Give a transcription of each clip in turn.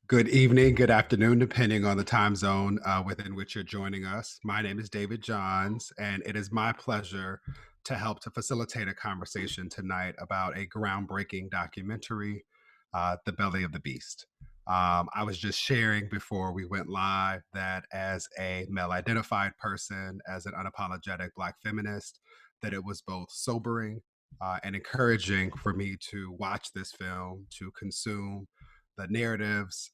Good evening, good afternoon, depending on the time zone within which you're joining us. My name is David Johns, and it is my pleasure to help to facilitate a conversation tonight about a groundbreaking documentary, The Belly of the Beast. I was just sharing before we went live that as a male identified person, as an unapologetic Black feminist, that it was both sobering and encouraging for me to watch this film, to consume the narratives,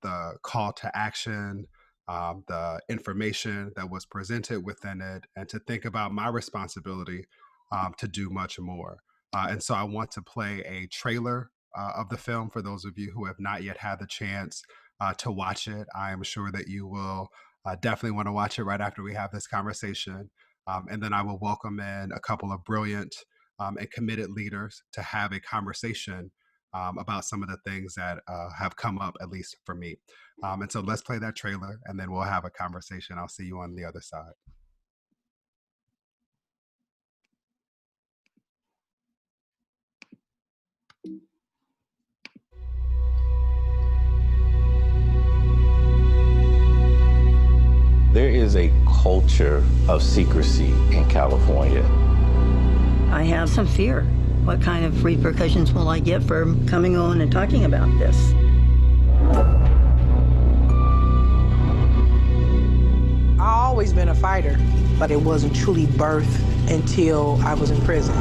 the call to action, the information that was presented within it, and to think about my responsibility to do much more. And so I want to play a trailer of the film for those of you who have not yet had the chance to watch it. I am sure that you will definitely want to watch it right after we have this conversation. And then I will welcome in a couple of brilliant and committed leaders to have a conversation about some of the things that have come up, at least for me. And so let's play that trailer and then we'll have a conversation. I'll see you on the other side. There is a culture of secrecy in California. I have some fear. What kind of repercussions will I get for coming on and talking about this? I've always been a fighter, but it wasn't truly birthed until I was in prison.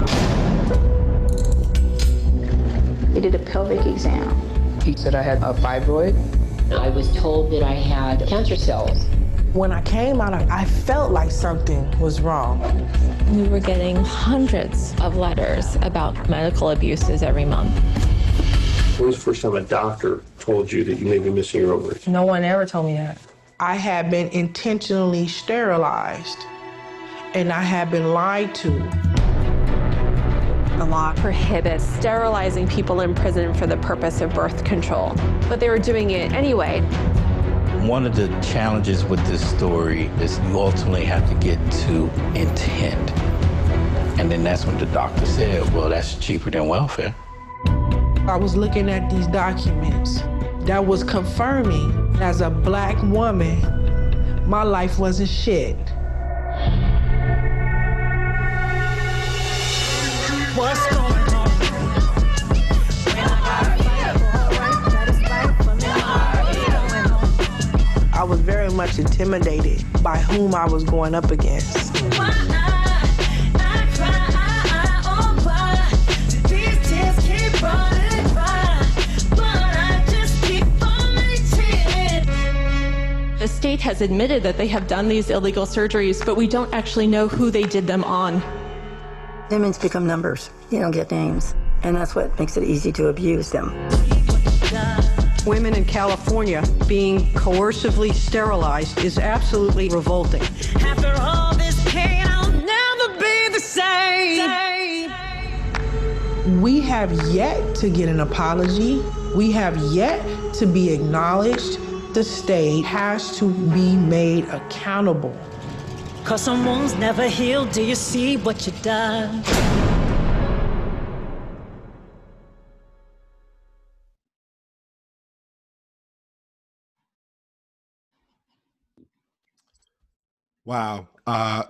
They did a pelvic exam. He said I had a fibroid. I was told that I had cancer cells. When I came out, I felt like something was wrong. We were getting hundreds of letters about medical abuses every month. When was the first time a doctor told you that you may be missing your ovaries? No one ever told me that. I had been intentionally sterilized, and I had been lied to. The law prohibits sterilizing people in prison for the purpose of birth control, but they were doing it anyway. One of the challenges with this story is you ultimately have to get to intent. And then that's when the doctor said, well, that's cheaper than welfare. I was looking at these documents that was confirming, as a Black woman, my life wasn't shit. What's going on? I was very much intimidated by whom I was going up against. The state has admitted that they have done these illegal surgeries, but we don't actually know who they did them on. Women's become numbers. You don't get names. And that's what makes it easy to abuse them. Women in California being coercively sterilized is absolutely revolting. After all this pain, I'll never be the same. We have yet to get an apology. We have yet to be acknowledged. The state has to be made accountable. 'Cause some wounds never heal. Do you see what you done? Wow.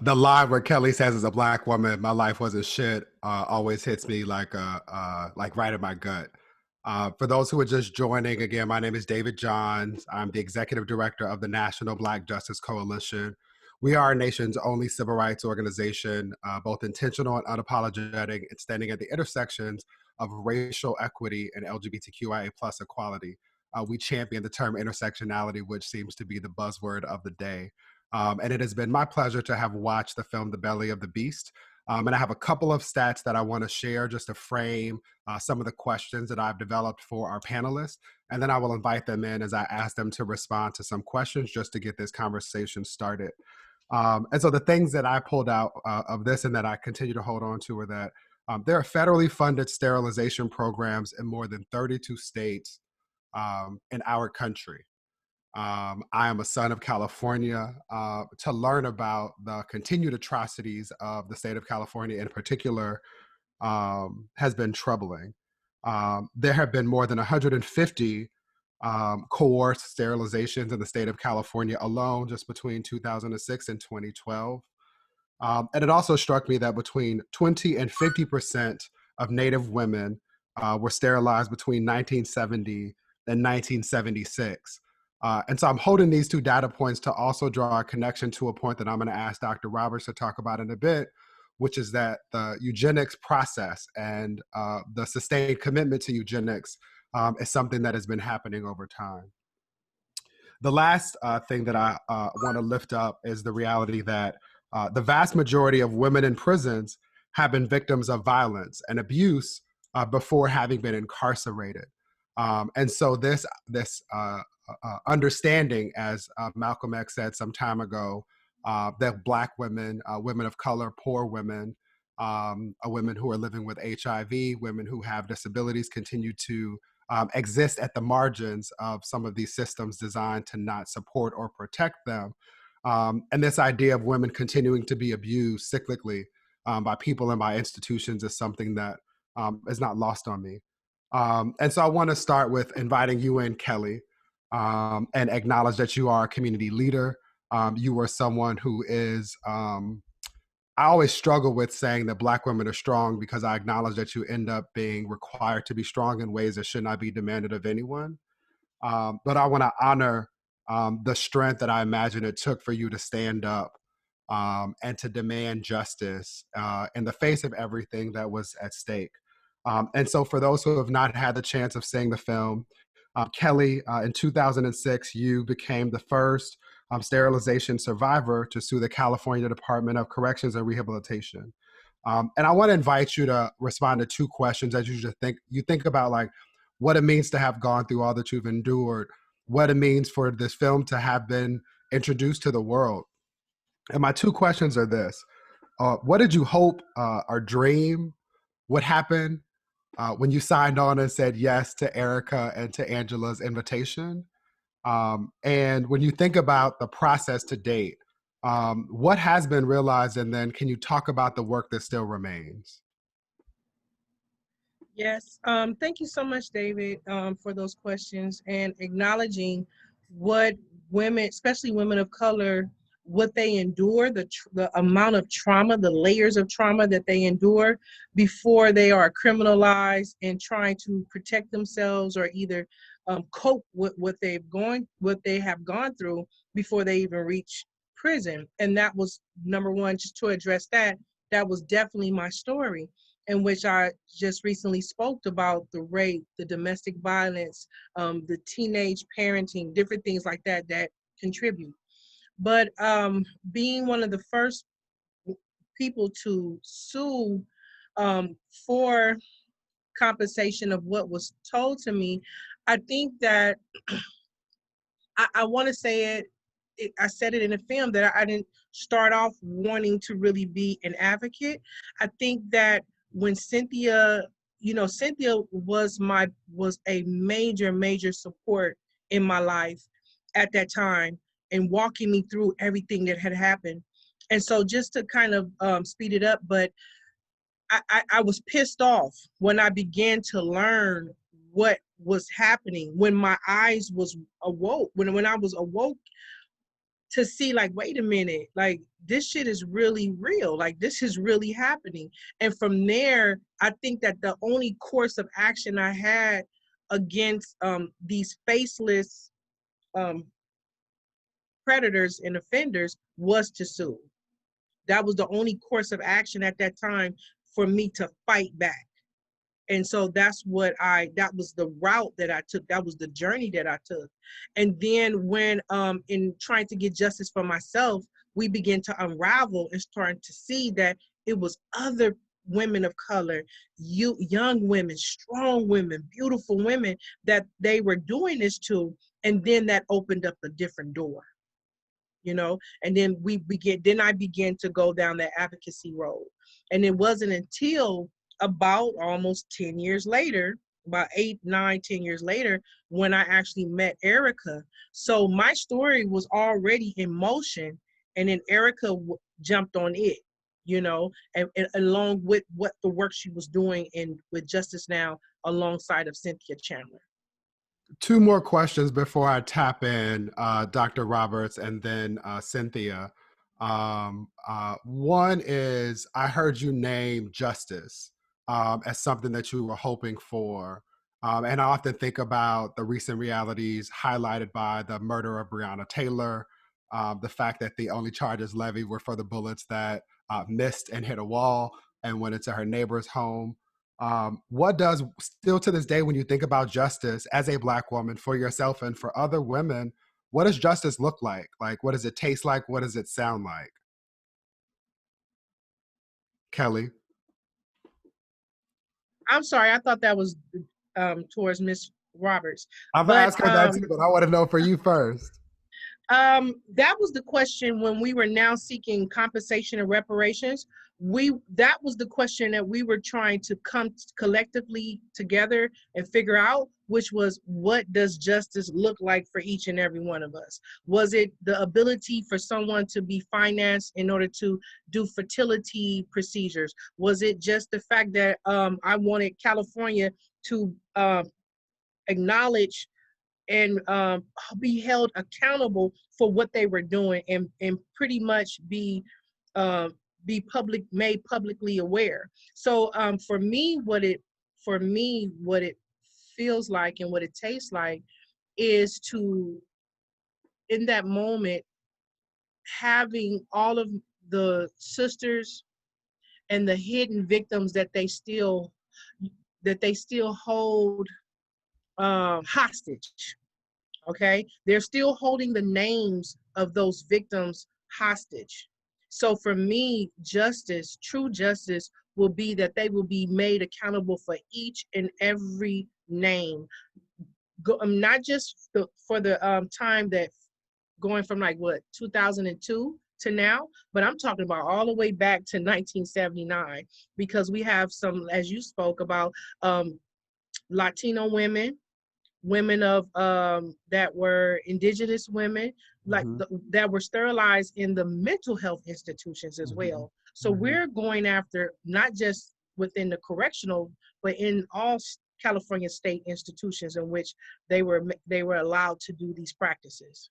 The line where Kelli says, as a Black woman, my life wasn't shit, always hits me like right in my gut. For those who are just joining, again, my name is David Johns. I'm the executive director of the National Black Justice Coalition. We are our nation's only civil rights organization, both intentional and unapologetic, and standing at the intersections of racial equity and LGBTQIA+ equality. We champion the term intersectionality, which seems to be the buzzword of the day. And it has been my pleasure to have watched the film The Belly of the Beast. And I have a couple of stats that I want to share just to frame some of the questions that I've developed for our panelists. And then I will invite them in as I ask them to respond to some questions just to get this conversation started. And so the things that I pulled out of this and that I continue to hold on to are that there are federally funded sterilization programs in more than 32 states in our country. I am a son of California. To learn about the continued atrocities of the state of California in particular has been troubling. There have been more than 150 coerced sterilizations in the state of California alone, just between 2006 and 2012. And it also struck me that between 20 and 50% of Native women were sterilized between 1970 and 1976. And so I'm holding these two data points to also draw a connection to a point that I'm going to ask Dr. Roberts to talk about in a bit, which is that the eugenics process and the sustained commitment to eugenics is something that has been happening over time. The last thing that I want to lift up is the reality that the vast majority of women in prisons have been victims of violence and abuse before having been incarcerated. And so this understanding, as Malcolm X said some time ago, that Black women, women of color, poor women, women who are living with HIV, women who have disabilities continue to exist at the margins of some of these systems designed to not support or protect them. And this idea of women continuing to be abused cyclically by people and by institutions is something that is not lost on me. And so I want to start with inviting you in, Kelli, and acknowledge that you are a community leader. You are someone who is, I always struggle with saying that Black women are strong because I acknowledge that you end up being required to be strong in ways that should not be demanded of anyone. But I want to honor the strength that I imagine it took for you to stand up and to demand justice in the face of everything that was at stake. And so for those who have not had the chance of seeing the film, Kelli, in 2006, you became the first sterilization survivor to sue the California Department of Corrections and Rehabilitation. And I want to invite you to respond to two questions as you just think about, like, what it means to have gone through all that you've endured, what it means for this film to have been introduced to the world. And my two questions are this. What did you hope or dream would happen when you signed on and said yes to Erika and to Angela's invitation? And when you think about the process to date, what has been realized, and then can you talk about the work that still remains? Yes, thank you so much, David, for those questions and acknowledging what women, especially women of color, what they endure, the amount of trauma, the layers of trauma that they endure before they are criminalized and trying to protect themselves or either cope with what they have gone through before they even reach prison. And that was number one, just to address that was definitely my story, in which I just recently spoke about the rape, the domestic violence, the teenage parenting, different things like that that contribute. But being one of the first people to sue for compensation of what was told to me, I think that I want to say I said it in a film that I didn't start off wanting to really be an advocate. I think that when Cynthia was a major support in my life at that time and walking me through everything that had happened. And so just to kind of speed it up, but I was pissed off when I began to learn what was happening, when my eyes was awoke, when I was awoke to see, like, wait a minute, like, this shit is really real, like, this is really happening. And from there, I think that the only course of action I had against these faceless predators and offenders was to sue. That was the only course of action at that time for me to fight back. And so that was the route that I took. That was the journey that I took. And then when in trying to get justice for myself, we began to unravel and starting to see that it was other women of color, young women, strong women, beautiful women that they were doing this to. And then that opened up a different door, and then I began to go down that advocacy road. And it wasn't until about almost 10 years later, about 8, 9, 10 years later, when I actually met Erika. So my story was already in motion, and then Erika jumped on it, and along with what the work she was doing with Justice Now alongside of Cynthia Chandler. Two more questions before I tap in Dr. Roberts and then Cynthia. One is, I heard you name justice as something that you were hoping for. And I often think about the recent realities highlighted by the murder of Breonna Taylor, the fact that the only charges levied were for the bullets that missed and hit a wall and went into her neighbor's home. What does, still to this day, when you think about justice as a Black woman for yourself and for other women, what does justice look like? Like, what does it taste like? What does it sound like? Kelli? I'm sorry, I thought that was towards Miss Roberts. I'm But asking that too, but I want to know for you first. that was the question when we were now seeking compensation and reparations. That was the question that we were trying to come collectively together and figure out, which was, what does justice look like for each and every one of us? Was it the ability for someone to be financed in order to do fertility procedures? Was it just the fact that I wanted California to acknowledge and be held accountable for what they were doing, and pretty much be made publicly aware? So for me, what it feels like and what it tastes like is to, in that moment, having all of the sisters and the hidden victims that they still hold hostage. Okay, they're still holding the names of those victims hostage. So for me, justice, true justice, will be that they will be made accountable for each and every name. Not just for the time that, going from like what, 2002 to now, but I'm talking about all the way back to 1979, because we have some, as you spoke about, Latino women of that were indigenous women, like that were sterilized in the mental health institutions as well. So we're going after not just within the correctional, but in all California state institutions in which they were allowed to do these practices.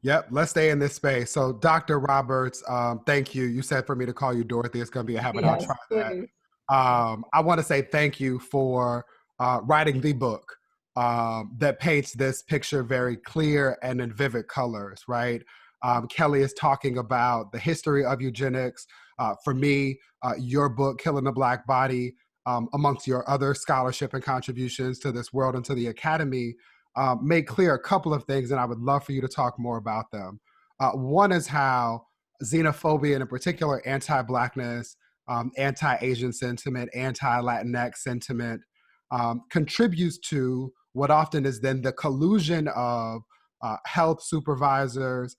Yep, let's stay in this space. So Dr. Roberts, thank you. You said for me to call you Dorothy. It's going to be a habit. Yes, I'll try that. I want to say thank you for writing the book that paints this picture very clear and in vivid colors, right? Kelli is talking about the history of eugenics. For me, your book, Killing the Black Body, amongst your other scholarship and contributions to this world and to the academy, made clear a couple of things, and I would love for you to talk more about them. One is how xenophobia, and in particular anti-Blackness, anti-Asian sentiment, anti-Latinx sentiment, contributes to what often is then the collusion of health supervisors,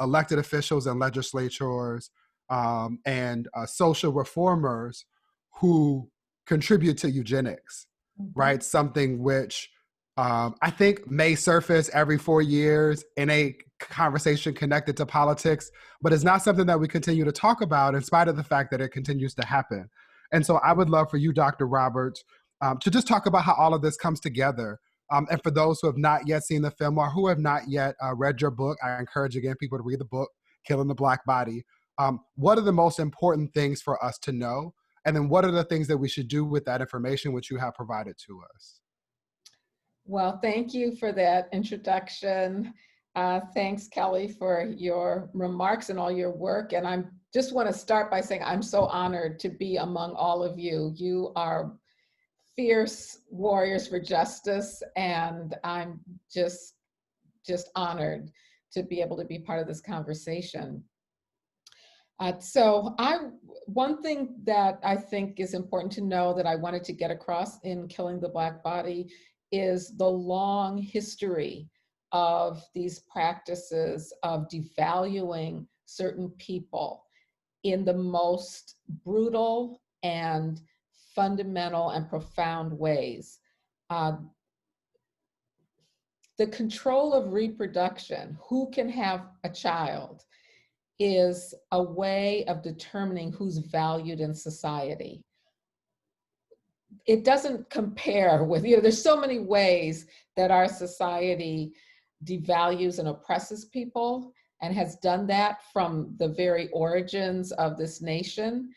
elected officials and legislators, and social reformers who contribute to eugenics, right? Something which I think may surface every 4 years in a conversation connected to politics, but it's not something that we continue to talk about in spite of the fact that it continues to happen. And so I would love for you, Dr. Roberts, to just talk about how all of this comes together. And for those who have not yet seen the film or who have not yet read your book, I encourage, again, people to read the book, Killing the Black Body. What are the most important things for us to know? And then what are the things that we should do with that information which you have provided to us? Well, thank you for that introduction. Thanks, Kelli, for your remarks and all your work. And I just want to start by saying I'm so honored to be among all of you. You are fierce warriors for justice, and I'm just honored to be able to be part of this conversation. One thing that I think is important to know that I wanted to get across in Killing the Black Body is the long history of these practices of devaluing certain people in the most brutal and fundamental and profound ways. The control of reproduction, who can have a child, is a way of determining who's valued in society. it doesn't compare with, there's so many ways that our society devalues and oppresses people and has done that from the very origins of this nation.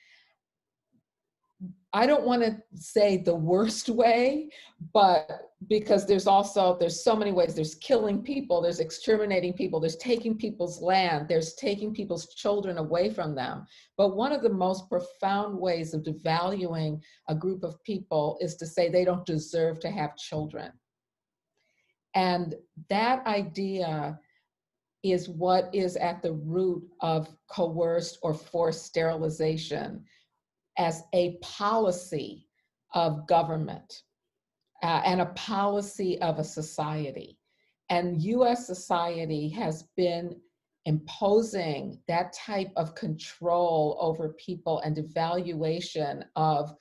I don't want to say the worst way, but because there's so many ways. There's killing people, there's exterminating people, there's taking people's land, there's taking people's children away from them. But one of the most profound ways of devaluing a group of people is to say they don't deserve to have children. And that idea is what is at the root of coerced or forced sterilization as a policy of government and a policy of a society. And US society has been imposing that type of control over people and devaluation of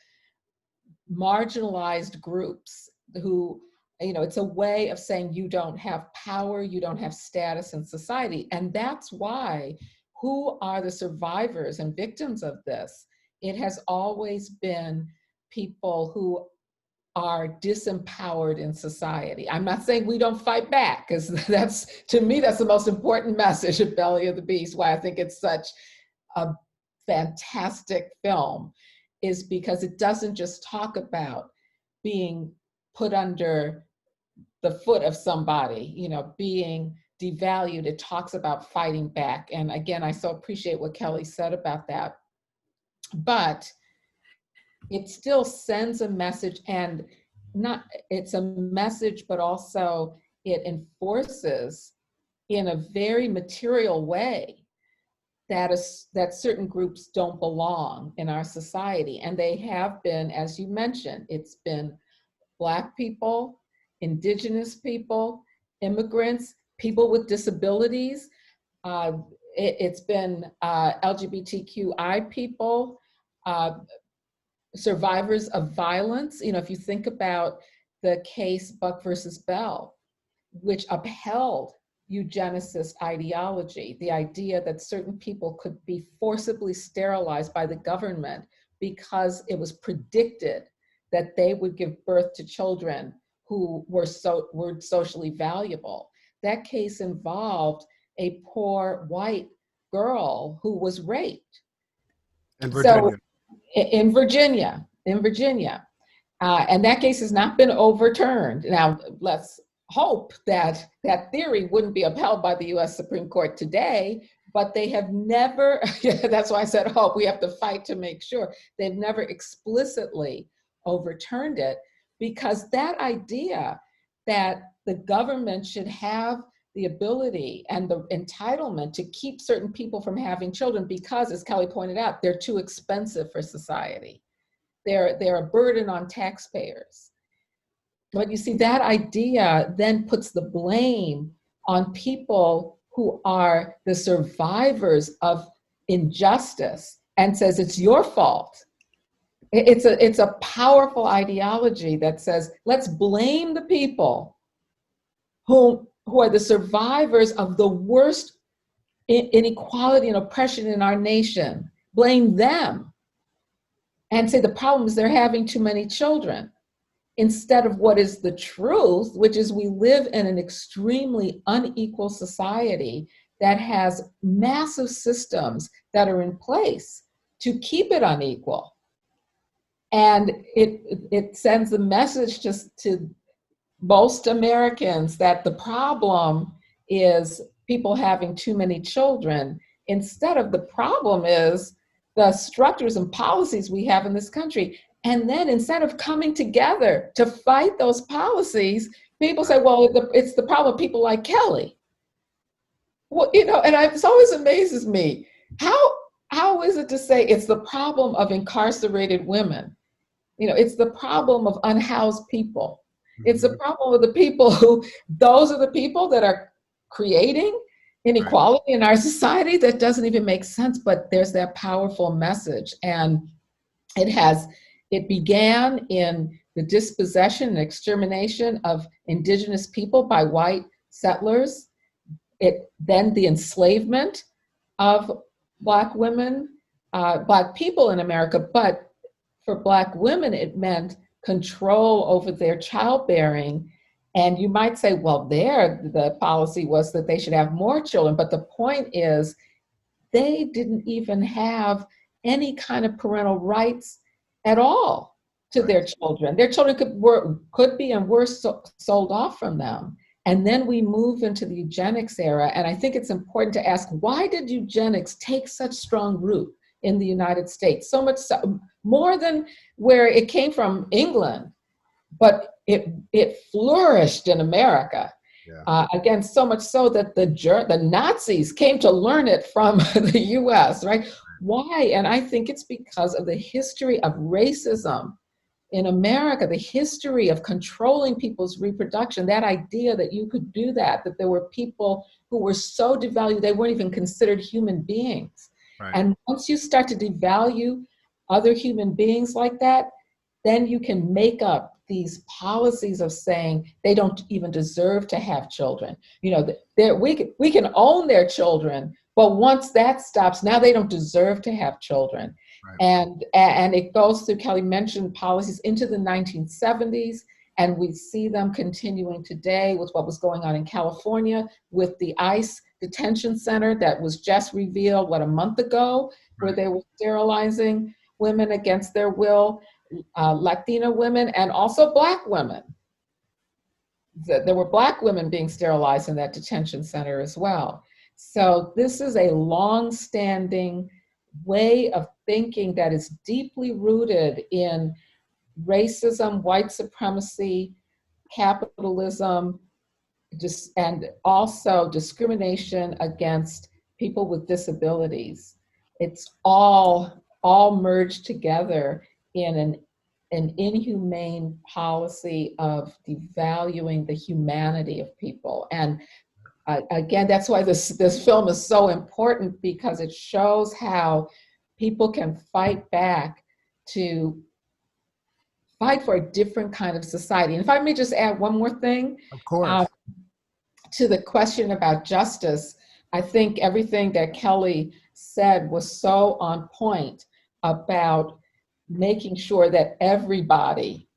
marginalized groups who, it's a way of saying you don't have power, you don't have status in society. And that's why, who are the survivors and victims of this? It has always been people who are disempowered in society. I'm not saying we don't fight back, because to me, that's the most important message of Belly of the Beast, why I think it's such a fantastic film, is because it doesn't just talk about being put under the foot of somebody, being devalued. It talks about fighting back. And again, I so appreciate what Kelli said about that. But it still sends a message, and it's a message, but also it enforces in a very material way that certain groups don't belong in our society. And they have been, as you mentioned, it's been Black people, Indigenous people, immigrants, people with disabilities. It's been LGBTQI people, survivors of violence. If you think about the case Buck versus Bell, which upheld eugenicist ideology, the idea that certain people could be forcibly sterilized by the government because it was predicted that they would give birth to children who were socially valuable. That case involved a poor white girl who was raped. In Virginia. So, in Virginia. And that case has not been overturned. Now, let's hope that that theory wouldn't be upheld by the US Supreme Court today, but they have never, that's why I said hope, we have to fight to make sure, they've never explicitly overturned it, because that idea that the government should have the ability and the entitlement to keep certain people from having children because, as Kelli pointed out, they're too expensive for society. They're a burden on taxpayers. But you see, that idea then puts the blame on people who are the survivors of injustice and says it's your fault. It's a powerful ideology that says, let's blame the people who are the survivors of the worst inequality and oppression in our nation. Blame them and say the problem is they're having too many children, instead of what is the truth, which is we live in an extremely unequal society that has massive systems that are in place to keep it unequal. And it sends the message just to most Americans that the problem is people having too many children, instead of the problem is the structures and policies we have in this country. And then instead of coming together to fight those policies, people say, well, it's the problem of people like Kelli. Well, and it always amazes me, how is it to say it's the problem of incarcerated women? It's the problem of unhoused people. It's the problem of the people those are the people that are creating inequality in our society. That doesn't even make sense, but there's that powerful message. And it began in the dispossession and extermination of Indigenous people by white settlers. Then the enslavement of Black women, Black people in America, but for Black women, it meant control over their childbearing. And you might say, well, the policy was that they should have more children. But the point is, they didn't even have any kind of parental rights at all to their children. Their children could be and were sold off from them. And then we move into the eugenics era. And I think it's important to ask, why did eugenics take such strong root in the United States? So much so, more than where it came from England, but it flourished in America. Yeah. Again, so much so that the Nazis came to learn it from the US, right? Why? And I think it's because of the history of racism in America, the history of controlling people's reproduction, that idea that you could do that there were people who were so devalued, they weren't even considered human beings. Right. And once you start to devalue other human beings like that, then you can make up these policies of saying they don't even deserve to have children. You know, we can own their children, but once that stops, now they don't deserve to have children. Right. And it goes through, Kelli mentioned policies into the 1970s, and we see them continuing today with what was going on in California with the ICE detention center that was just revealed, a month ago, where they were sterilizing women against their will. Latina women and also Black women. There were Black women being sterilized in that detention center as well. So this is a long-standing way of thinking that is deeply rooted in racism, white supremacy, capitalism, and also discrimination against people with disabilities. It's all merged together in an inhumane policy of devaluing the humanity of people. And again, that's why this film is so important, because it shows how people can fight back to fight for a different kind of society. And if I may just add one more thing. Of course. To the question about justice, I think everything that Kelli said was so on point about making sure that everybody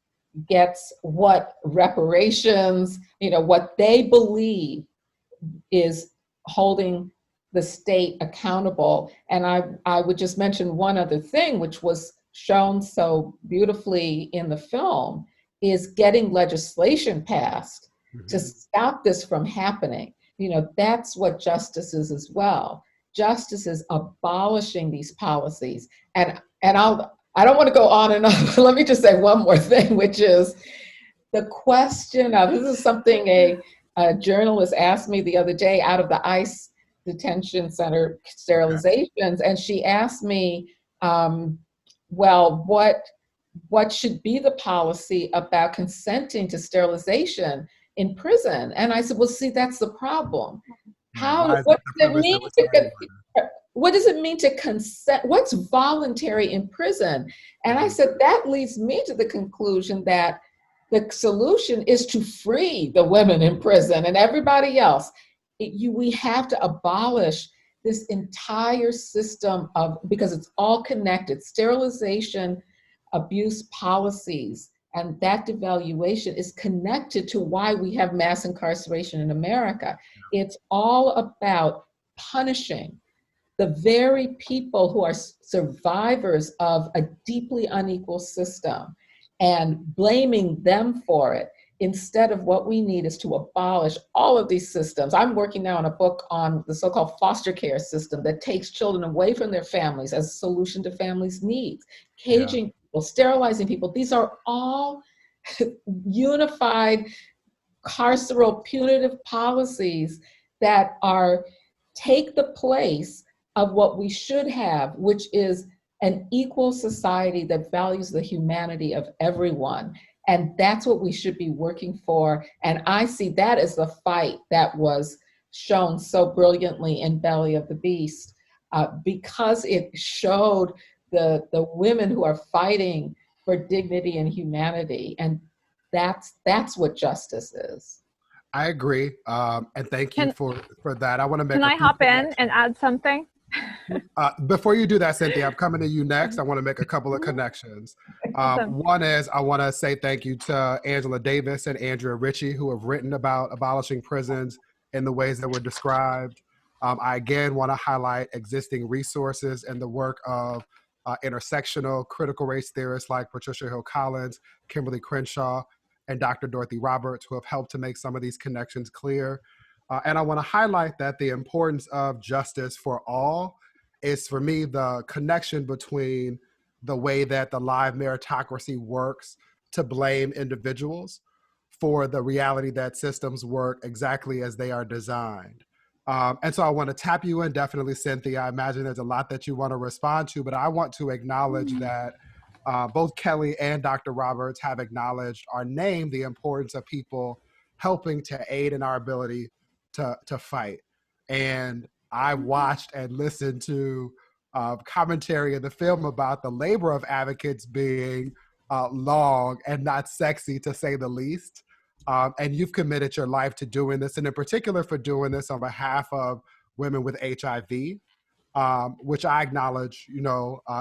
gets what reparations, what they believe is holding the state accountable. And I would just mention one other thing, which was shown so beautifully in the film, is getting legislation passed to stop this from happening. That's what justice is as well. Justice is abolishing these policies. And I don't want to go on and on. Let me just say one more thing, which is the question of, this is something a journalist asked me the other day out of the ICE detention center sterilizations. And she asked me, well, what should be the policy about consenting to sterilization in prison? And I said, well, see, that's the problem. What does it mean to consent? What's voluntary in prison? And I said, that leads me to the conclusion that the solution is to free the women in prison and everybody else. We have to abolish this entire system because it's all connected. Sterilization, abuse policies, and that devaluation is connected to why we have mass incarceration in America. It's all about punishing the very people who are survivors of a deeply unequal system and blaming them for it, instead of what we need is to abolish all of these systems. I'm working now on a book on the so-called foster care system that takes children away from their families as a solution to families' needs, caging people, sterilizing people. These are all unified carceral punitive policies that take the place of what we should have, which is an equal society that values the humanity of everyone. And that's what we should be working for. And I see that as the fight that was shown so brilliantly in Belly of the Beast, because it showed the women who are fighting for dignity and humanity. And that's what justice is. I agree. And thank you for that. I want to make Can I hop in and add something? Before you do that, Cynthia, I'm coming to you next. I want to make a couple of connections. One is I want to say thank you to Angela Davis and Andrea Ritchie, who have written about abolishing prisons in the ways that were described. I again want to highlight existing resources and the work of intersectional critical race theorists like Patricia Hill Collins, Kimberly Crenshaw, and Dr. Dorothy Roberts, who have helped to make some of these connections clear. And I want to highlight that the importance of justice for all is, for me, the connection between the way that the live meritocracy works to blame individuals for the reality that systems work exactly as they are designed. And so I want to tap you in, definitely, Cynthia. I imagine there's a lot that you want to respond to, but I want to acknowledge that both Kelli and Dr. Roberts have acknowledged or named the importance of people helping to aid in our ability to fight. And I watched and listened to commentary in the film about the labor of advocates being long and not sexy, to say the least. And you've committed your life to doing this, and in particular for doing this on behalf of women with HIV, which I acknowledge,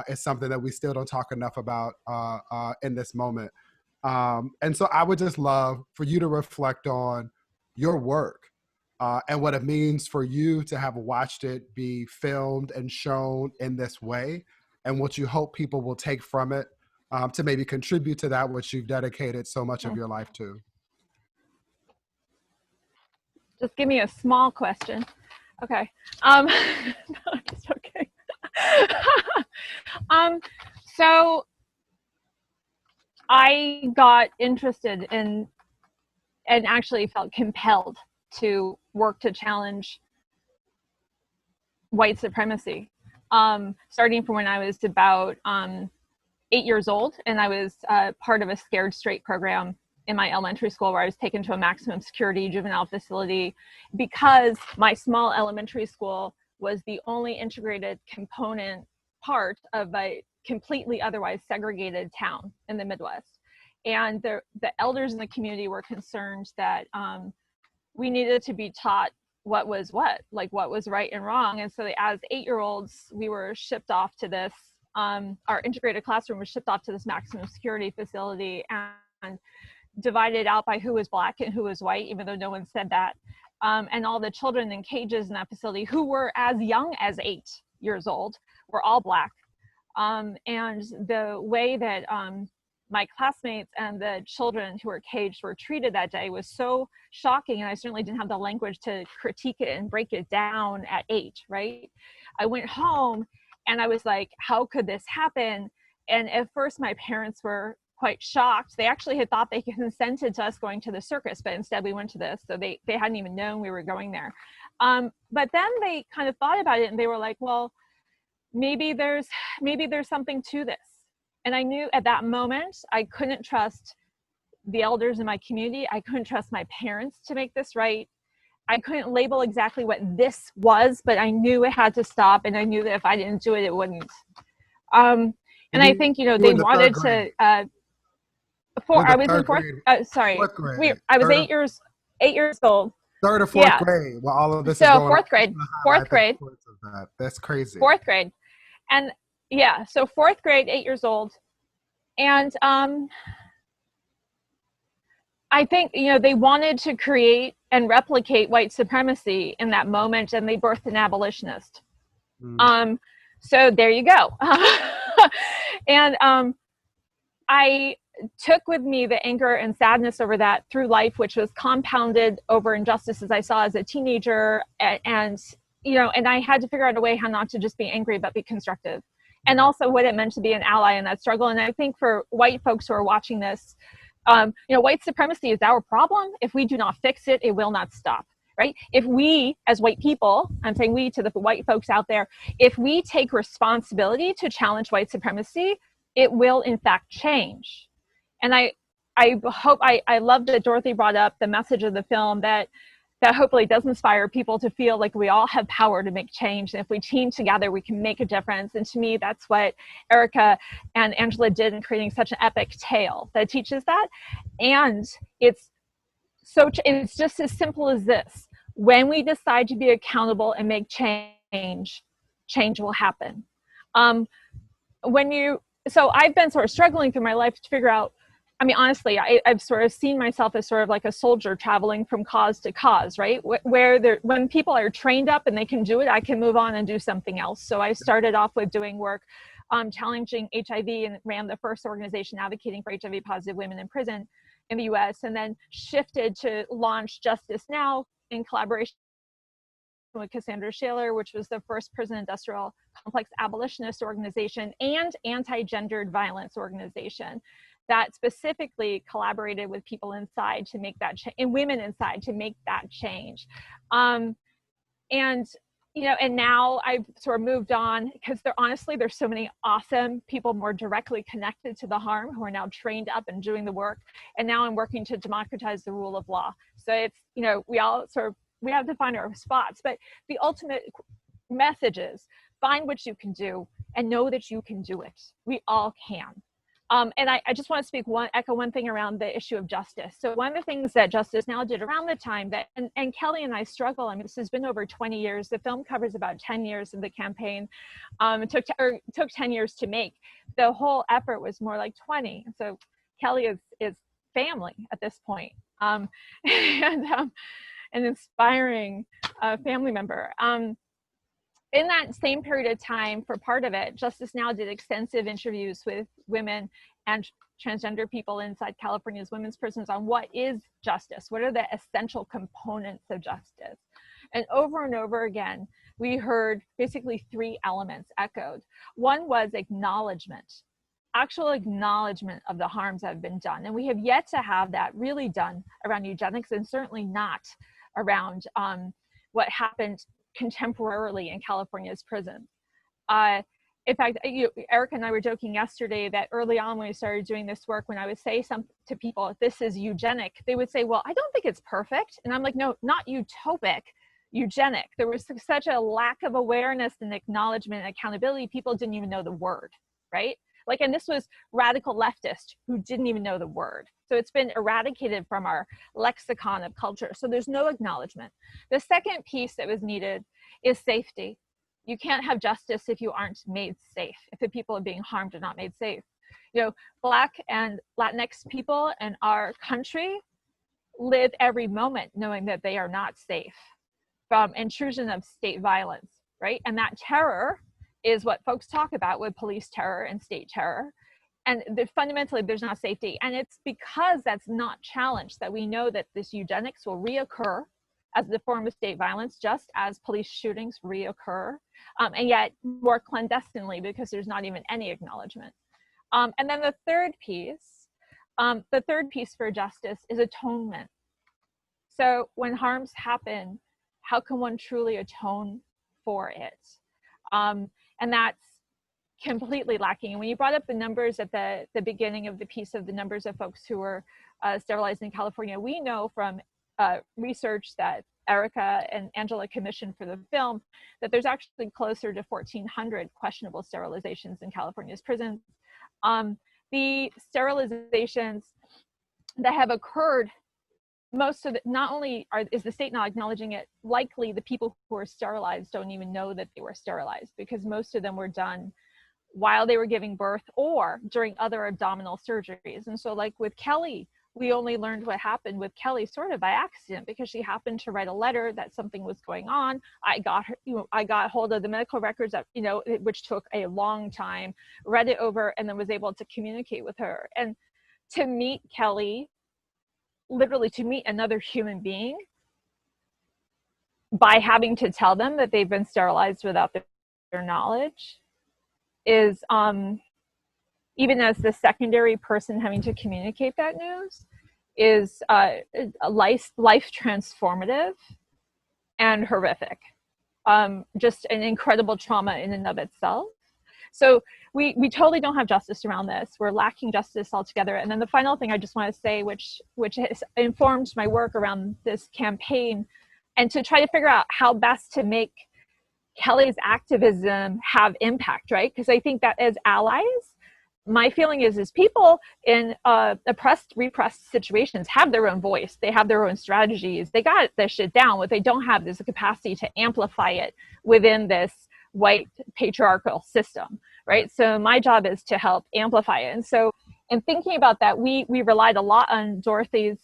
is something that we still don't talk enough about in this moment. And so I would just love for you to reflect on your work and what it means for you to have watched it be filmed and shown in this way, and what you hope people will take from it to maybe contribute to that which you've dedicated so much of your life to. Just give me a small question. Okay. No, it's okay. So I got interested in and actually felt compelled to work to challenge white supremacy, starting from when I was about 8 years old, and I was part of a Scared Straight program in my elementary school, where I was taken to a maximum security juvenile facility because my small elementary school was the only integrated component part of a completely otherwise segregated town in the Midwest. And the elders in the community were concerned that we needed to be taught what was what was right and wrong. And so as 8-year-olds, we were shipped off to this, our integrated classroom was shipped off to this maximum security facility and divided out by who was Black and who was white, even though no one said that. And all the children in cages in that facility who were as young as 8 years old were all Black. And the way that my classmates and the children who were caged were treated that day was so shocking, and I certainly didn't have the language to critique it and break it down at 8, right? I went home and I was like, how could this happen? And at first my parents were quite shocked. They actually had thought they consented to us going to the circus, but instead we went to this. So they hadn't even known we were going there. But then they kind of thought about it and they were like, well, maybe there's something to this. And I knew at that moment, I couldn't trust the elders in my community. I couldn't trust my parents to make this right. I couldn't label exactly what this was, but I knew it had to stop. And I knew that if I didn't do it, it wouldn't. And I think, they wanted to, I was in fourth, sorry. Fourth grade. I was 8 years old. Third or fourth grade. Well, all of this is going fourth grade. That's crazy. Fourth grade. And yeah, so fourth grade, 8 years old. And I think, they wanted to create and replicate white supremacy in that moment, and they birthed an abolitionist. So there you go. And I took with me the anger and sadness over that through life, which was compounded over injustices I saw as a teenager. And I had to figure out a way how not to just be angry, but be constructive. And also what it meant to be an ally in that struggle. And I think for white folks who are watching this, white supremacy is our problem. If we do not fix it, it will not stop, right? If we, as white people, I'm saying we to the white folks out there, if we take responsibility to challenge white supremacy, it will in fact change. And I hope, I love that Dorothy brought up the message of the film that hopefully does inspire people to feel like we all have power to make change. And if we team together, we can make a difference. And to me, that's what Erika and Angela did in creating such an epic tale that teaches that. And it's just as simple as this. When we decide to be accountable and make change, change will happen. So I've been sort of struggling through my life to figure out, I mean, honestly, I've sort of seen myself as sort of like a soldier traveling from cause to cause, right? When people are trained up and they can do it, I can move on and do something else. So I started off with doing work challenging HIV and ran the first organization advocating for HIV positive women in prison in the US, and then shifted to launch Justice Now in collaboration with Cassandra Shaler, which was the first prison industrial complex abolitionist organization and anti-gendered violence organization that specifically collaborated with people inside to make that and women inside to make that change. And now I've sort of moved on because there's so many awesome people more directly connected to the harm who are now trained up and doing the work. And now I'm working to democratize the rule of law. So it's, we have to find our spots, but the ultimate message is find what you can do and know that you can do it. We all can. And I just want to echo one thing around the issue of justice. So one of the things that Justice Now did around the time that, and Kelli and I struggle, I mean, this has been over 20 years. The film covers about 10 years of the campaign. It took 10 years to make. The whole effort was more like 20. So Kelli is family at this point. And an inspiring family member. In that same period of time, for part of it, Justice Now did extensive interviews with women and transgender people inside California's women's prisons on what is justice, what are the essential components of justice. And over again, we heard basically 3 elements echoed. One was acknowledgement, actual acknowledgement of the harms that have been done. And we have yet to have that really done around eugenics, and certainly not around what happened contemporarily in California's prisons. In fact, Erika and I were joking yesterday that early on when we started doing this work, when I would say something to people, this is eugenic, they would say, well, I don't think it's perfect. And I'm like, no, not utopic, eugenic. There was such a lack of awareness and acknowledgement and accountability, people didn't even know the word, right? Like, and this was radical leftists who didn't even know the word. So it's been eradicated from our lexicon of culture. So there's no acknowledgement. The second piece that was needed is safety. You can't have justice if you aren't made safe, if the people are being harmed are not made safe. Black and Latinx people in our country live every moment knowing that they are not safe from intrusion of state violence, right? And that terror is what folks talk about with police terror and state terror. And fundamentally, there's not safety. And it's because that's not challenged that we know that this eugenics will reoccur as the form of state violence, just as police shootings reoccur, and yet more clandestinely because there's not even any acknowledgement. And then the third piece for justice is atonement. So when harms happen, how can one truly atone for it? And that's completely lacking. And when you brought up the numbers at the beginning of the piece of the numbers of folks who were sterilized in California, we know from research that Erika and Angela commissioned for the film that there's actually closer to 1,400 questionable sterilizations in California's prisons. The sterilizations that have occurred, most of it, not only is the state not acknowledging it, likely the people who are sterilized don't even know that they were sterilized, because most of them were done while they were giving birth or during other abdominal surgeries. And so like with Kelli, we only learned what happened with Kelli sort of by accident, because she happened to write a letter that something was going on. I got hold of the medical records that, which took a long time, read it over, and then was able to communicate with her. And to meet Kelli, literally to meet another human being by having to tell them that they've been sterilized without their knowledge is, even as the secondary person having to communicate that news, is life transformative and horrific. Just an incredible trauma in and of itself. So we totally don't have justice around this. We're lacking justice altogether. And then the final thing I just want to say, which has informed my work around this campaign, and to try to figure out how best to make Kelli's activism have impact, right? Because I think that as allies, my feeling is people in oppressed, repressed situations have their own voice. They have their own strategies. They got this shit down. What they don't have is the capacity to amplify it within this white patriarchal system, right? So my job is to help amplify it. And so in thinking about that, we relied a lot on Dorothy's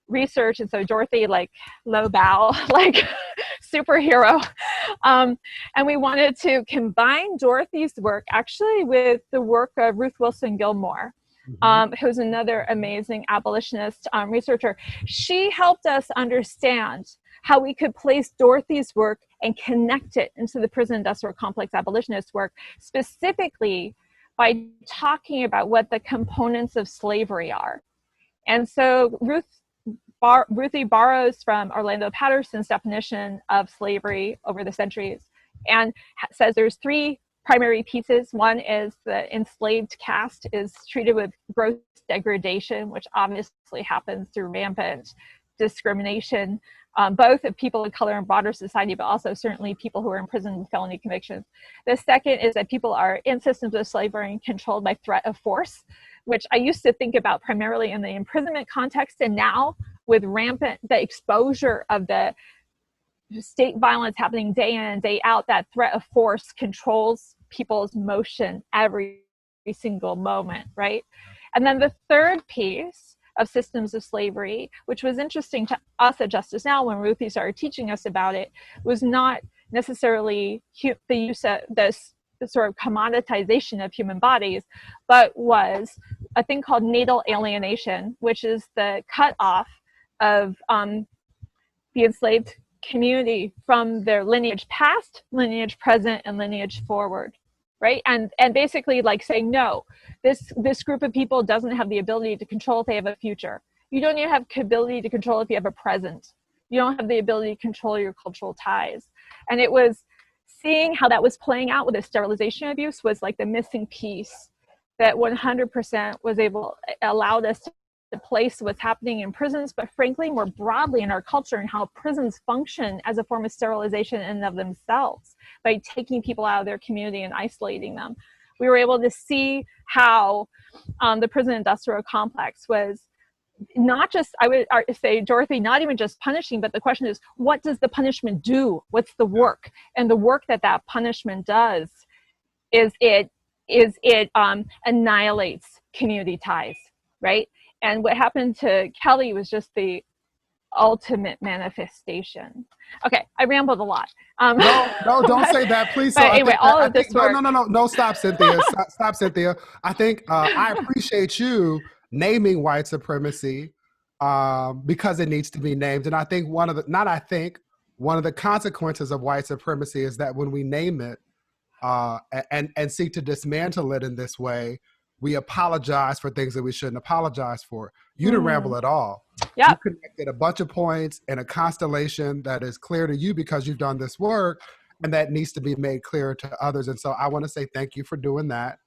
research. And so Dorothy, like, low bow, like superhero. And we wanted to combine Dorothy's work actually with the work of Ruth Wilson Gilmore, who's another amazing abolitionist researcher. She helped us understand how we could place Dorothy's work and connect it into the prison industrial complex abolitionist work, specifically by talking about what the components of slavery are. And so Ruthie borrows from Orlando Patterson's definition of slavery over the centuries and says there's three primary pieces. One is the enslaved caste is treated with gross degradation, which obviously happens through rampant discrimination, both of people of color in broader society, but also certainly people who are in prison with felony convictions. The second is that people are in systems of slavery and controlled by threat of force, which I used to think about primarily in the imprisonment context, and now with the exposure of the state violence happening day in and day out, that threat of force controls people's motion every single moment, right? And then the third piece of systems of slavery, which was interesting to us at Justice Now when Ruthie started teaching us about it, was not necessarily the use of this sort of commoditization of human bodies, but was a thing called natal alienation, which is the cutoff of the enslaved community from their lineage past, lineage present, and lineage forward, right? And basically like saying, no, this group of people doesn't have the ability to control if they have a future. You don't even have the ability to control if you have a present. You don't have the ability to control your cultural ties. And it was seeing how that was playing out with the sterilization abuse was like the missing piece that 100% allowed us to place what's happening in prisons, but frankly, more broadly in our culture and how prisons function as a form of sterilization in and of themselves by taking people out of their community and isolating them. We were able to see how the prison industrial complex was not just, I would say, Dorothy, not even just punishing, but the question is, what does the punishment do? What's the work? And the work that punishment does is it annihilates community ties, right? And what happened to Kelli was just the ultimate manifestation. Okay, I rambled a lot. No, don't say that, please. But anyway, all of this work. No, stop, Cynthia. Stop, Cynthia. I think I appreciate you naming white supremacy because it needs to be named. And I think one of the consequences of white supremacy is that when we name it and seek to dismantle it in this way, we apologize for things that we shouldn't apologize for. You didn't ramble at all. Yeah. You connected a bunch of points in a constellation that is clear to you because you've done this work, and that needs to be made clear to others. And so I want to say thank you for doing that.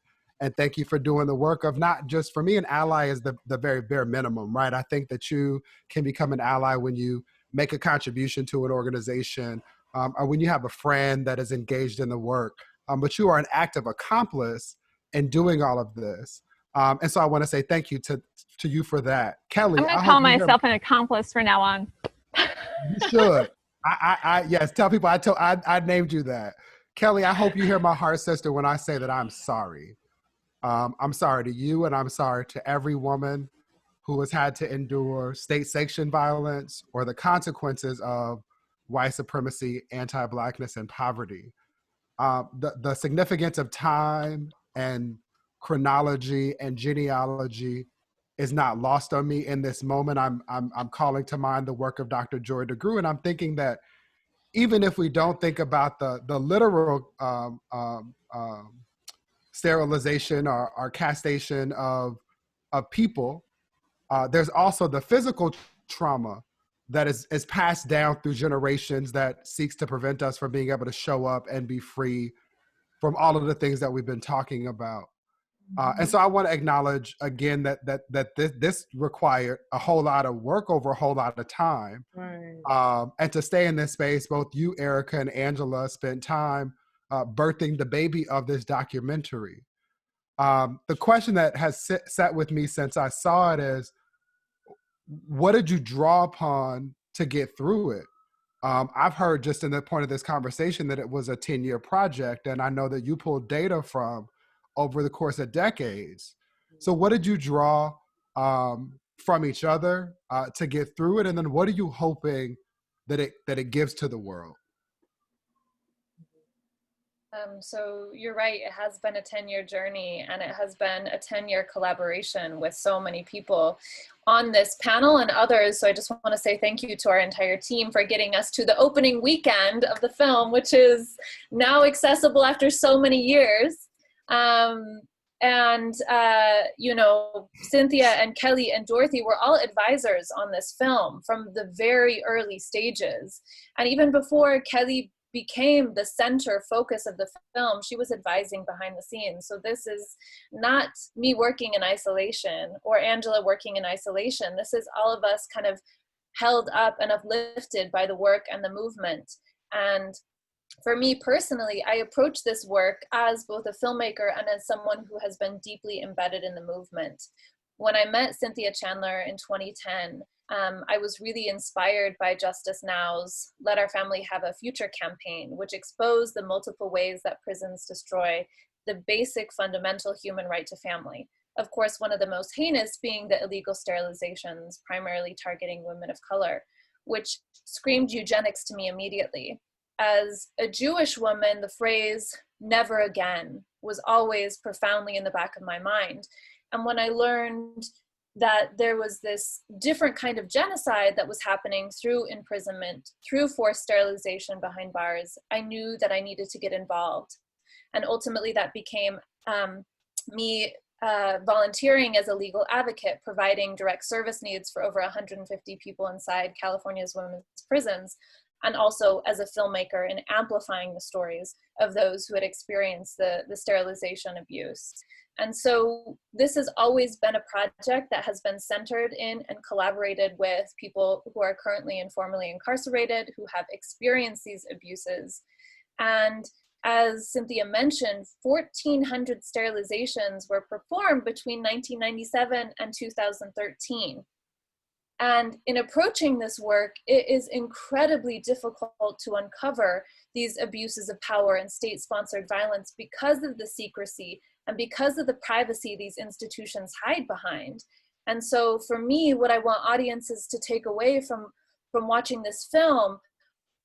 And thank you for doing the work of not just, for me, an ally is the very bare minimum, right? I think that you can become an ally when you make a contribution to an organization or when you have a friend that is engaged in the work. But you are an active accomplice in doing all of this. And so I want to say thank you to you for that. Kelli, I'm going to call myself an accomplice from now on. You should. Yes, tell people I named you that. Kelli, I hope you hear my heart, sister, when I say that I'm sorry. I'm sorry to you, and I'm sorry to every woman who has had to endure state-sanctioned violence or the consequences of white supremacy, anti-Blackness, and poverty. The significance of time and chronology and genealogy is not lost on me in this moment. I'm calling to mind the work of Dr. Joy DeGruy, and I'm thinking that even if we don't think about the literal sterilization or castration of people, there's also the physical trauma that is passed down through generations that seeks to prevent us from being able to show up and be free from all of the things that we've been talking about. And so I want to acknowledge again that this required a whole lot of work over a whole lot of time. Right. And to stay in this space, both you, Erika, and Angela spent time birthing the baby of this documentary. The question that has sat with me since I saw it is, what did you draw upon to get through it? I've heard just in the point of this conversation that it was a 10-year project, and I know that you pulled data from over the course of decades. So what did you draw from each other to get through it, and then what are you hoping that it gives to the world? So you're right, it has been a 10-year journey, and it has been a 10-year collaboration with so many people on this panel and others. So I just want to say thank you to our entire team for getting us to the opening weekend of the film, which is now accessible after so many years. You know, Cynthia and Kelli and Dorothy were all advisors on this film from the very early stages. And even before Kelli became the center focus of the film, she was advising behind the scenes. So this is not me working in isolation or Angela working in isolation. This is all of us kind of held up and uplifted by the work and the movement. And for me personally, I approach this work as both a filmmaker and as someone who has been deeply embedded in the movement. When I met Cynthia Chandler in 2010, I was really inspired by Justice Now's Let Our Family Have a Future campaign, which exposed the multiple ways that prisons destroy the basic fundamental human right to family. Of course, one of the most heinous being the illegal sterilizations, primarily targeting women of color, which screamed eugenics to me immediately. As a Jewish woman, the phrase "never again" was always profoundly in the back of my mind. And when I learned that there was this different kind of genocide that was happening through imprisonment, through forced sterilization behind bars, I knew that I needed to get involved. And ultimately that became me volunteering as a legal advocate, providing direct service needs for over 150 people inside California's women's prisons, and also as a filmmaker in amplifying the stories of those who had experienced the sterilization abuse. And so this has always been a project that has been centered in and collaborated with people who are currently and formerly incarcerated, who have experienced these abuses. And as Cynthia mentioned, 1,400 sterilizations were performed between 1997 and 2013. And in approaching this work, it is incredibly difficult to uncover these abuses of power and state-sponsored violence because of the secrecy and because of the privacy these institutions hide behind. And so for me, what I want audiences to take away from watching this film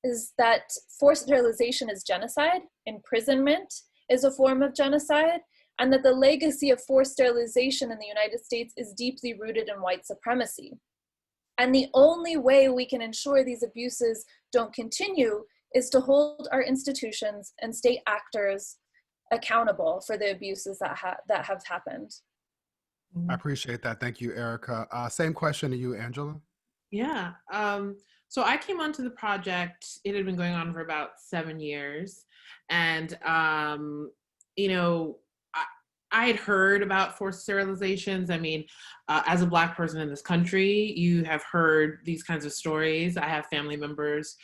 is that forced sterilization is genocide, imprisonment is a form of genocide, and that the legacy of forced sterilization in the United States is deeply rooted in white supremacy. And the only way we can ensure these abuses don't continue is to hold our institutions and state actors accountable for the abuses that have happened. I appreciate that. Thank you, Erika. Same question to you, Angela. Yeah. So I came onto the project, it had been going on for about 7 years. And, you know, I had heard about forced sterilizations. I mean, as a Black person in this country, you have heard these kinds of stories. I have family members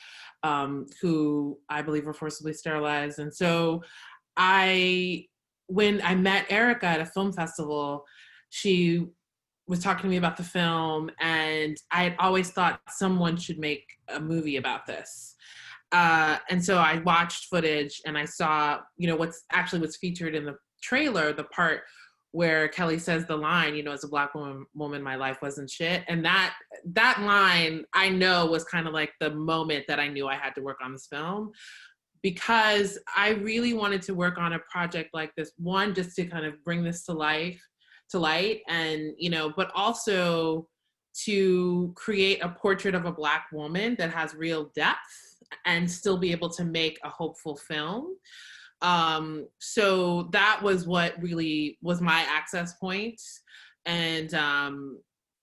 who I believe were forcibly sterilized. And so when I met Erika at a film festival, she was talking to me about the film, and I had always thought someone should make a movie about this. And so I watched footage and I saw, you know, what's featured in the trailer, the part where Kelli says the line, you know, as a Black woman, my life wasn't shit. And that line, I know, was kind of like the moment that I knew I had to work on this film, because I really wanted to work on a project like this, one, just to kind of bring this to light, and, you know, but also to create a portrait of a Black woman that has real depth and still be able to make a hopeful film. So that was what really was my access point. And,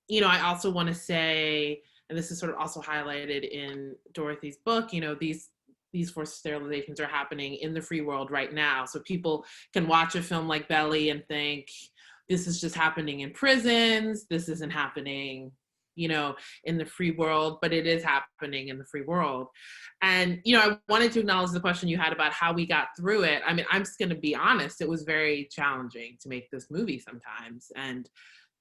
you know, I also want to say, and this is sort of also highlighted in Dorothy's book, you know, these forced sterilizations are happening in the free world right now. So people can watch a film like Belly and think, this is just happening in prisons, this isn't happening, you know, in the free world, but it is happening in the free world. And, you know, I wanted to acknowledge the question you had about how we got through it. I mean, I'm just going to be honest, it was very challenging to make this movie sometimes. And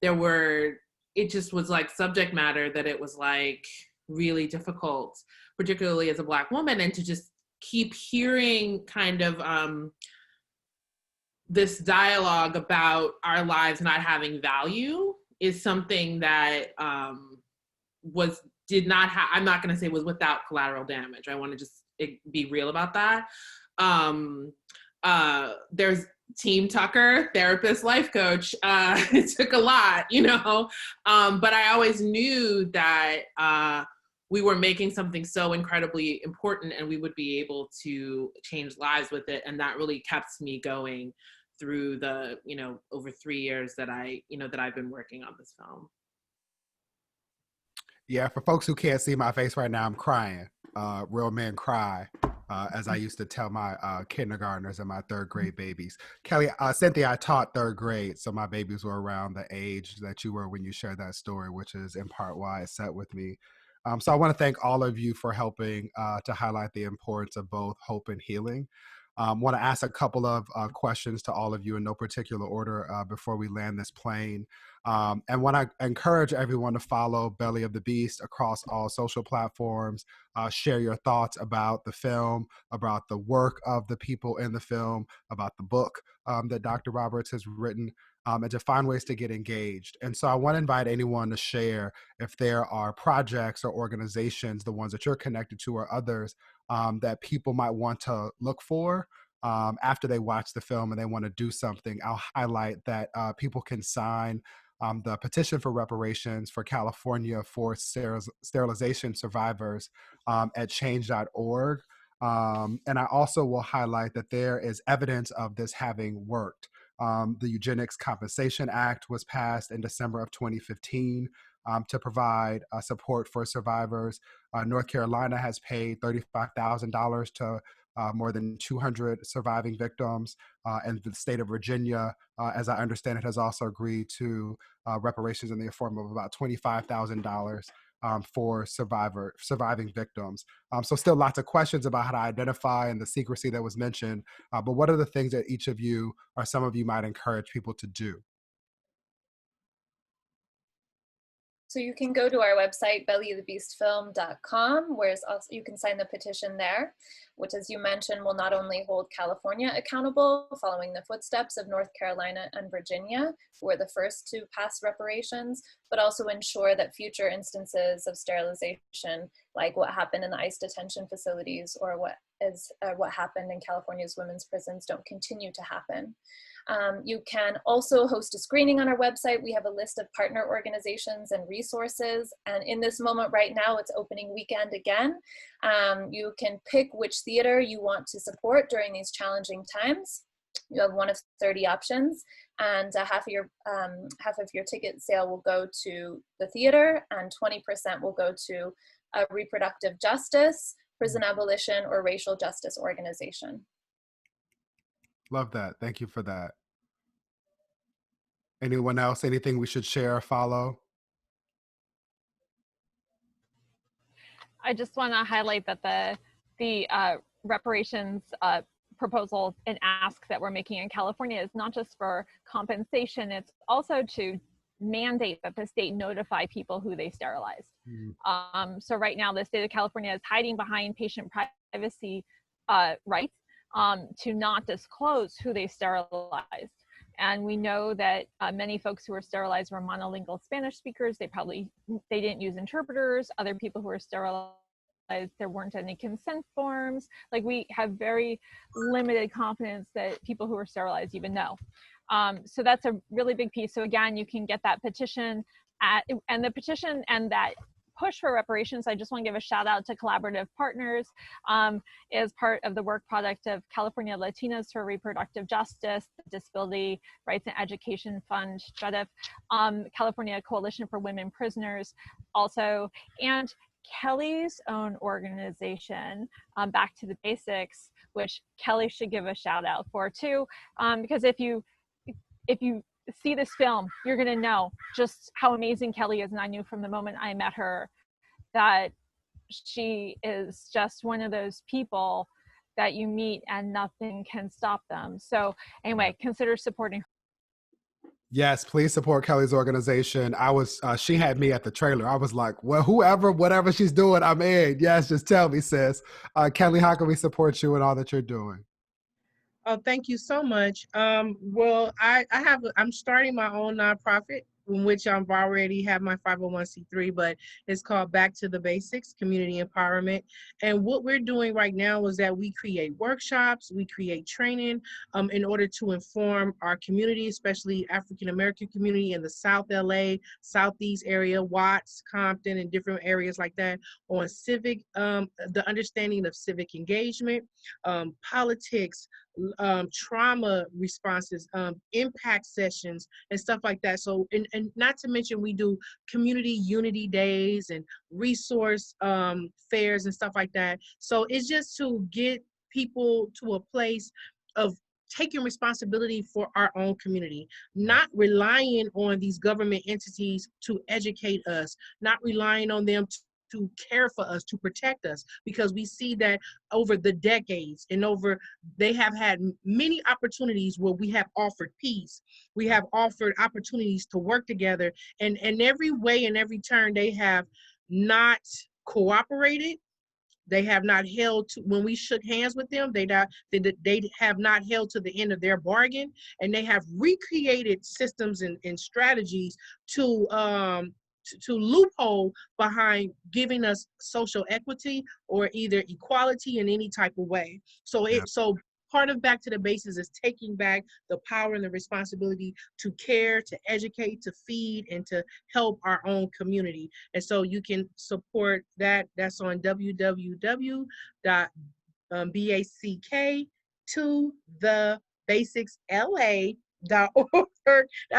it just was like subject matter that it was like really difficult. particularly as a Black woman, and to just keep hearing kind of this dialogue about our lives not having value is something that I'm not going to say was without collateral damage. I want to just be real about that. There's Team Tucker, therapist, life coach. It took a lot, but I always knew that we were making something so incredibly important and we would be able to change lives with it. And that really kept me going through the, over 3 years that I've been working on this film. Yeah, for folks who can't see my face right now, I'm crying. Real men cry, as I used to tell my kindergartners and my third grade babies. Kelli, Cynthia, I taught third grade, so my babies were around the age that you were when you shared that story, which is in part why it sat with me. So I want to thank all of you for helping to highlight the importance of both hope and healing. Want to ask a couple of questions to all of you in no particular order before we land this plane. And want to encourage everyone to follow Belly of the Beast across all social platforms, share your thoughts about the film, about the work of the people in the film, about the book that Dr. Roberts has written, and to find ways to get engaged. And so I want to invite anyone to share if there are projects or organizations, the ones that you're connected to or others, that people might want to look for after they watch the film and they want to do something. I'll highlight that people can sign the petition for reparations for California for sterilization survivors at change.org. And I also will highlight that there is evidence of this having worked. The Eugenics Compensation Act was passed in December of 2015 to provide support for survivors. North Carolina has paid $35,000 to more than 200 surviving victims. And the state of Virginia, as I understand it, has also agreed to reparations in the form of about $25,000 for surviving victims. So still lots of questions about how to identify and the secrecy that was mentioned, but what are the things that each of you or some of you might encourage people to do? So you can go to our website, bellyofthebeastfilm.com, where also, you can sign the petition there, which, as you mentioned, will not only hold California accountable, following the footsteps of North Carolina and Virginia, who were the first to pass reparations, but also ensure that future instances of sterilization, like what happened in the ICE detention facilities or what happened in California's women's prisons, don't continue to happen. You can also host a screening on our website. We have a list of partner organizations and resources. And in this moment right now, it's opening weekend again. You can pick which theater you want to support during these challenging times. You have one of 30 options, and half of your ticket sale will go to the theater, and 20% will go to a reproductive justice, prison abolition, or racial justice organization. Love that. Thank you for that. Anyone else? Anything we should share or follow? I just want to highlight that the reparations proposal and ask that we're making in California is not just for compensation, it's also to mandate that the state notify people who they sterilized. So right now, the state of California is hiding behind patient privacy rights to not disclose who they sterilized. And we know that many folks who were sterilized were monolingual Spanish speakers. They didn't use interpreters. Other people who were sterilized, there weren't any consent forms. Like, we have very limited confidence that people who were sterilized even know. So that's a really big piece. So again, you can get that petition and the petition and that push for reparations. I just want to give a shout out to Collaborative Partners, is part of the work product of California Latinas for Reproductive Justice, Disability Rights and Education Fund, JEDF, California Coalition for Women Prisoners also, and Kelli's own organization, Back to the Basics, which Kelli should give a shout out for too, because if you see this film, you're going to know just how amazing Kelli is. And I knew from the moment I met her that she is just one of those people that you meet and nothing can stop them. So anyway, consider supporting her. Yes, please support Kelli's organization. She had me at the trailer. I was like, well, whatever she's doing, I'm in. Yes, just tell me, sis. Kelli, how can we support you and all that you're doing? Oh, thank you so much. Well, I'm starting my own nonprofit, in which I've already have my 501c3, but it's called Back to the Basics Community Empowerment. And what we're doing right now is that we create workshops, we create training in order to inform our community, especially African American community in the South LA, Southeast area, Watts, Compton, and different areas like that, on the understanding of civic engagement, politics, trauma responses, impact sessions, and stuff like that. So, and not to mention, we do community unity days and resource fairs and stuff like that. So it's just to get people to a place of taking responsibility for our own community, not relying on these government entities to educate us, not relying on them to care for us, to protect us, because we see that over the decades and they have had many opportunities where we have offered peace. We have offered opportunities to work together, and every way and every turn they have not cooperated. They have not held to, when we shook hands with them, they have not held to the end of their bargain, and they have recreated systems and strategies to loophole behind giving us social equity or either equality in any type of way. So part of Back to the Basics is taking back the power and the responsibility to care, to educate, to feed, and to help our own community. And so you can support that. That's on www.back2thebasicsla.org. That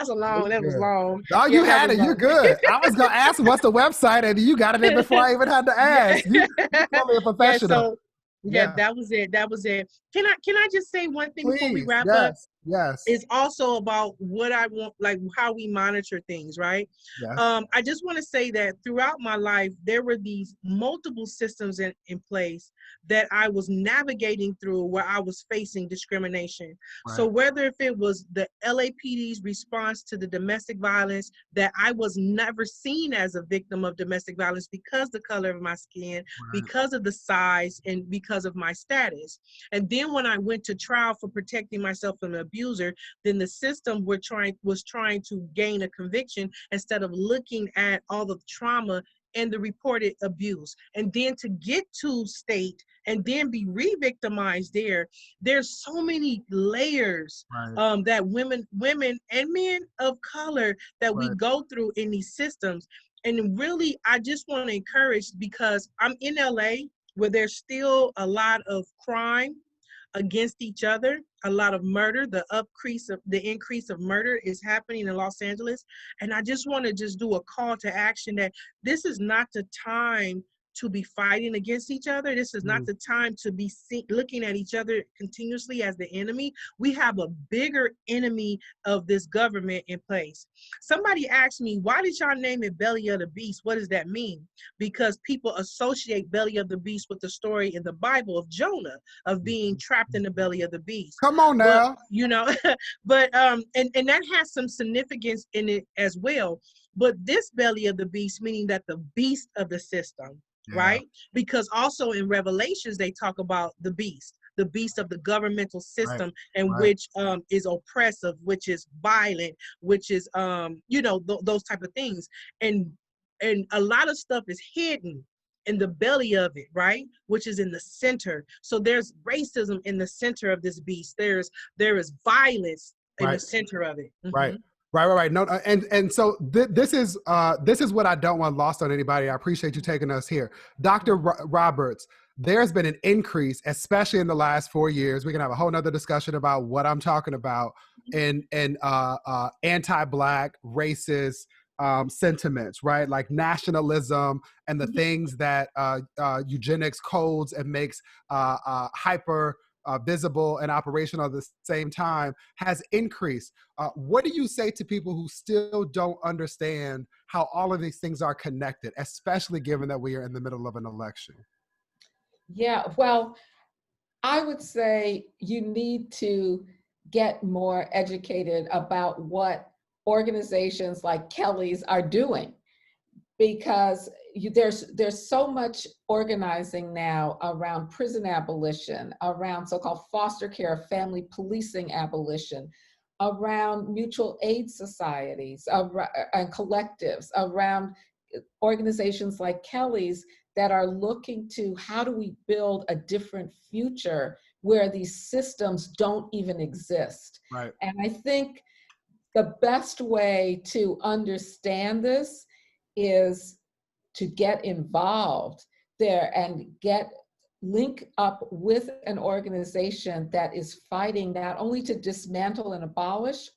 was long. Oh, you had it. You're good. I was going to ask what's the website, and you got it in before I even had to ask. You're totally a professional. That was it. Can I just say one thing before we wrap up? Yes. It's also about what I want, like how we monitor things, right? Yes. I just want to say that throughout my life, there were these multiple systems in place that I was navigating through where I was facing discrimination. Right. So whether if it was the LAPD's response to the domestic violence, that I was never seen as a victim of domestic violence because the color of my skin, right, because of the size, and because of my status. And then when I went to trial for protecting myself from an abuser, then the system was trying to gain a conviction instead of looking at all the trauma and the reported abuse. And then to get to state and then be re-victimized there's so many layers, right, that women and men of color that, right, we go through in these systems. And really, I just want to encourage, because I'm in LA where there's still a lot of crime against each other, a lot of murder. The increase of murder is happening in Los Angeles. And I just want to do a call to action that this is not the time to be fighting against each other. This is not the time to be looking at each other continuously as the enemy. We have a bigger enemy of this government in place. Somebody asked me, why did y'all name it Belly of the Beast? What does that mean? Because people associate Belly of the Beast with the story in the Bible of Jonah, of being trapped in the belly of the beast. Come on now. But and that has some significance in it as well. But this belly of the beast, meaning that the beast of the system, right? Because also in Revelations, they talk about the beast of the governmental system, and which is oppressive, which is violent, which is, those type of things. And a lot of stuff is hidden in the belly of it, right? Which is in the center. So there's racism in the center of this beast. There is violence in the center of it. Right. Right. No, and so this is what I don't want lost on anybody. I appreciate you taking us here, Dr. Roberts. There's been an increase, especially in the last 4 years. We can have a whole nother discussion about what I'm talking about in anti-Black, racist sentiments, right? Like nationalism and the things that eugenics codes and makes hyper visible and operational at the same time has increased. What do you say to people who still don't understand how all of these things are connected, especially given that we are in the middle of an election? Yeah, well, I would say you need to get more educated about what organizations like Kelli's are doing, because there's so much organizing now around prison abolition, around so-called foster care, family policing abolition, around mutual aid societies and collectives, around organizations like Kelli's that are looking to how do we build a different future where these systems don't even exist. Right. And I think the best way to understand this is to get involved there and link up with an organization that is fighting not only to dismantle and abolish,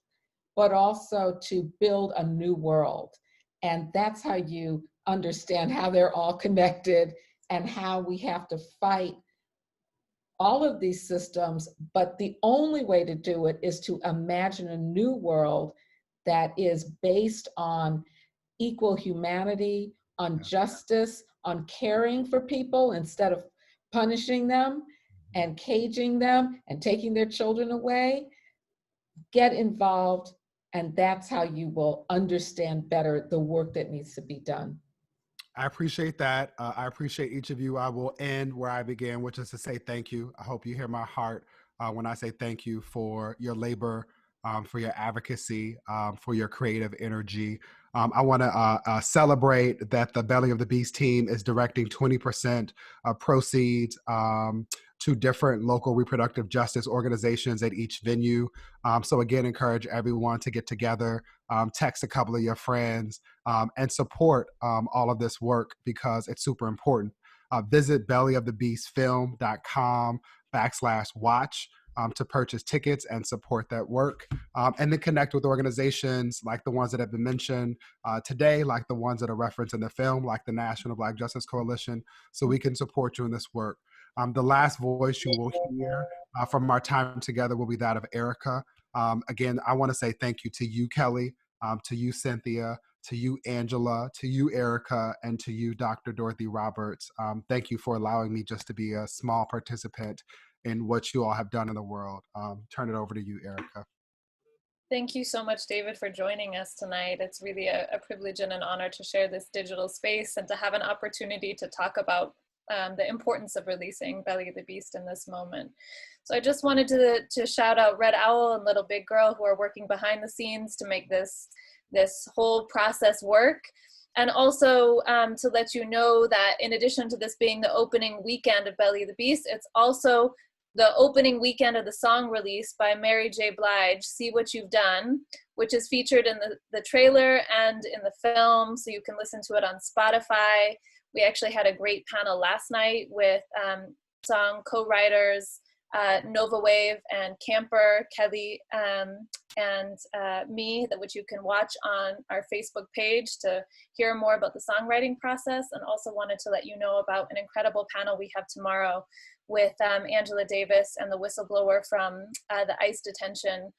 but also to build a new world. And that's how you understand how they're all connected and how we have to fight all of these systems. But the only way to do it is to imagine a new world that is based on equal humanity, on justice, on caring for people instead of punishing them and caging them and taking their children away. Get involved, and that's how you will understand better the work that needs to be done. I appreciate that. I appreciate each of you. I will end where I began, which is to say thank you. I hope you hear my heart when I say thank you for your labor, for your advocacy, for your creative energy. I want to celebrate that the Belly of the Beast team is directing 20% of proceeds to different local reproductive justice organizations at each venue. So again, encourage everyone to get together, text a couple of your friends, and support all of this work because it's super important. Visit bellyofthebeastfilm.com/watch to purchase tickets and support that work. And then connect with organizations like the ones that have been mentioned today, like the ones that are referenced in the film, like the National Black Justice Coalition, so we can support you in this work. The last voice you will hear from our time together will be that of Erika. Again, I want to say thank you to you, Kelli, to you, Cynthia, to you, Angela, to you, Erika, and to you, Dr. Dorothy Roberts. Thank you for allowing me just to be a small participant in what you all have done in the world. Turn it over to you, Erika. Thank you so much, David, for joining us tonight. It's really a privilege and an honor to share this digital space and to have an opportunity to talk about the importance of releasing Belly of the Beast in this moment. So I just wanted to shout out Red Owl and Little Big Girl, who are working behind the scenes to make this whole process work. And also to let you know that in addition to this being the opening weekend of Belly of the Beast, it's also the opening weekend of the song release by Mary J. Blige, See What You've Done, which is featured in the trailer and in the film, so you can listen to it on Spotify. We actually had a great panel last night with song co-writers Nova Wave and Camper, Kelli, and me, which you can watch on our Facebook page to hear more about the songwriting process. And also wanted to let you know about an incredible panel we have tomorrow with Angela Davis and the whistleblower from the ICE Detention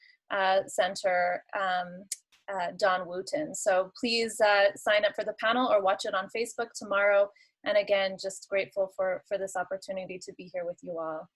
Center, Don Wooten. So please sign up for the panel or watch it on Facebook tomorrow. And again, just grateful for this opportunity to be here with you all.